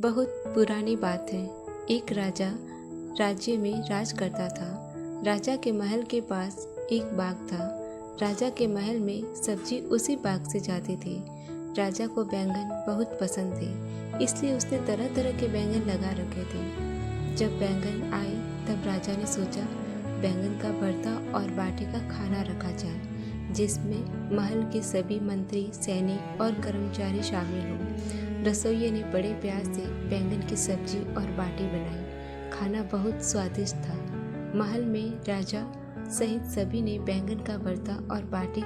बहुत पुरानी बात है। एक राजा राज्य में राज करता था। राजा के महल के पास एक बाग था। राजा के महल में सब्जी उसी बाग से जाती थी। राजा को बैंगन बहुत पसंद थे, इसलिए उसने तरह तरह के बैंगन लगा रखे थे। जब बैंगन आए तब राजा ने सोचा बैंगन का भरता और बाटी का खाना रखा जाए, जिसमें महल के सभी मंत्री, सैनिक और कर्मचारी शामिल हों। रसोइये ने बड़े प्यार से बैंगन की सब्जी और बाटी बनाई। खाना बहुत स्वादिष्ट था। महल में राजा सहित सभी ने बैंगन का भरता और बाटी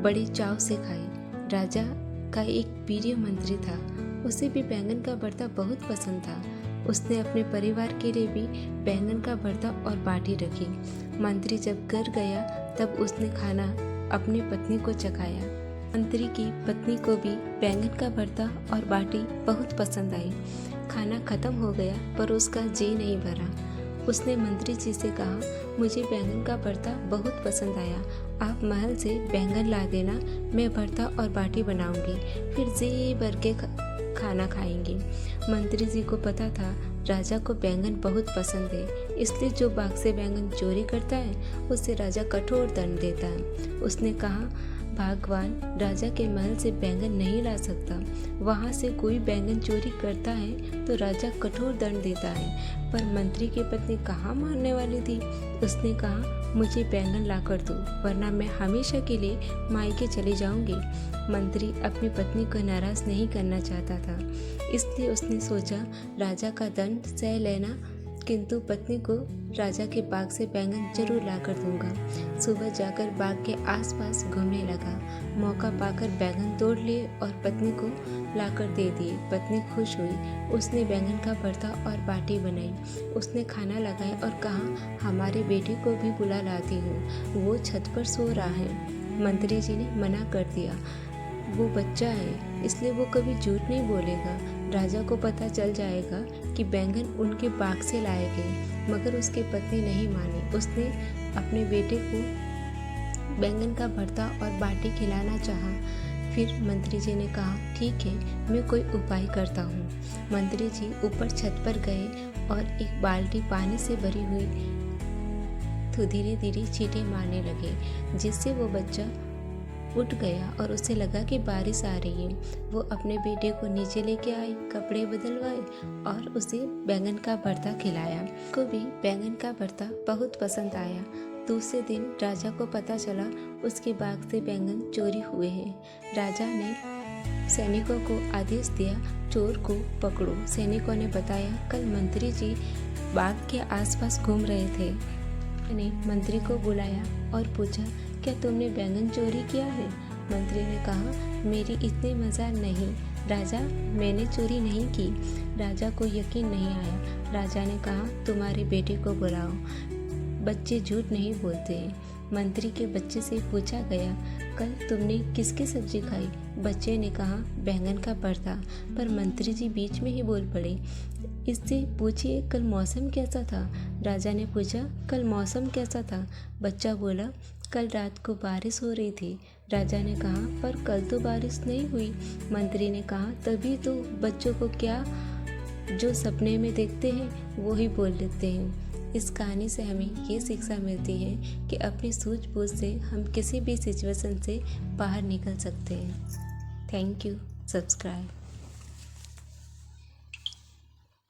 बड़े चाव से खाई। राजा का एक प्रिय मंत्री था, उसे भी बैंगन का भरता बहुत पसंद था। उसने अपने परिवार के लिए भी बैंगन का भरता और बाटी रखी। मंत्री जब घर गया तब उसने खाना अपनी पत्नी को चखाया। मंत्री की पत्नी को भी बैंगन का भरता और बाटी बहुत पसंद आई। खाना खत्म हो गया पर उसका जी नहीं भरा। उसने मंत्री जी से कहा, मुझे बैंगन का भरता बहुत पसंद आया, आप महल से बैंगन ला देना, मैं भरता और बाटी बनाऊंगी, फिर जी भर के खाना खाएंगे। मंत्री जी को पता था राजा को बैंगन बहुत पसंद है, इसलिए जो बाग से बैंगन चोरी करता है उसे राजा कठोर दंड देता है। उसने कहा, भगवान राजा के महल से बैंगन नहीं ला सकता, वहाँ से कोई बैंगन चोरी करता है तो राजा कठोर दंड देता है। पर मंत्री की पत्नी कहाँ मानने वाली थी। उसने कहा, मुझे बैंगन ला कर दो, वरना मैं हमेशा के लिए मायके चली जाऊंगी। मंत्री अपनी पत्नी को नाराज नहीं करना चाहता था, इसलिए उसने सोचा राजा का दंड सह लेना, किंतु पत्नी को राजा के बाग से बैंगन जरूर ला कर दूंगा। सुबह जाकर बाग के आसपास घूमने लगा। मौका पाकर बैंगन तोड़ लिए और पत्नी को लाकर दे दिए। पत्नी खुश हुई। उसने बैंगन का भरता और बाटी बनाई। उसने खाना लगाया और कहा, हमारे बेटे को भी बुला लाती हूँ, वो छत पर सो रहा है। मंत्री जी ने मना कर दिया, वो बच्चा है, इसलिए वो कभी झूठ नहीं बोलेगा। राजा को पता चल जाएगा कि बैंगन उनके बाग से लाए गए। मगर उसकी पत्नी नहीं मानी। उसने अपने बेटे को बैंगन का भरता और बाटी खिलाना चाहा। फिर मंत्री जी ने कहा, ठीक है, मैं कोई उपाय करता हूँ। मंत्री जी ऊपर छत पर गए और एक बाल्टी पानी से भरी हुई तो धीरे धीरे छींटे मारने लगे, जिससे वो बच्चा उठ गया और उसे लगा कि बारिश आ रही है। वो अपने बेटे को नीचे लेके आई, कपड़े बदलवाए और उसे बैंगन का भरता खिलाया। को भी बैंगन का भरता बहुत पसंद आया। दूसरे दिन राजा को पता चला उसके बाग से बैंगन चोरी हुए हैं। राजा ने सैनिकों को आदेश दिया, चोर को पकड़ो। सैनिकों ने बताया, कल मंत्री जी बाग के आसपास घूम रहे थे। ने मंत्री को बुलाया और पूछा, क्या तुमने बैंगन चोरी किया है? मंत्री ने कहा, मेरी इतनी मजाल नहीं राजा, मैंने चोरी नहीं की। राजा को यकीन नहीं आया। राजा ने कहा, तुम्हारे बेटे को बुलाओ, बच्चे झूठ नहीं बोलते। मंत्री के बच्चे से पूछा गया, कल तुमने किसकी सब्जी खाई? बच्चे ने कहा, बैंगन का भरता। पर मंत्री जी बीच में ही बोल पड़े, इससे पूछिए कल मौसम कैसा था? राजा ने पूछा, कल मौसम कैसा था? बच्चा बोला, कल रात को बारिश हो रही थी। राजा ने कहा, पर कल तो बारिश नहीं हुई। मंत्री ने कहा, तभी तो बच्चों को क्या जो सपने में देखते हैं वो ही बोल लेते हैं। इस कहानी से हमें ये शिक्षा मिलती है कि अपनी सूझबूझ से हम किसी भी सिचुएशन से बाहर निकल सकते हैं। Thank you. सब्सक्राइब।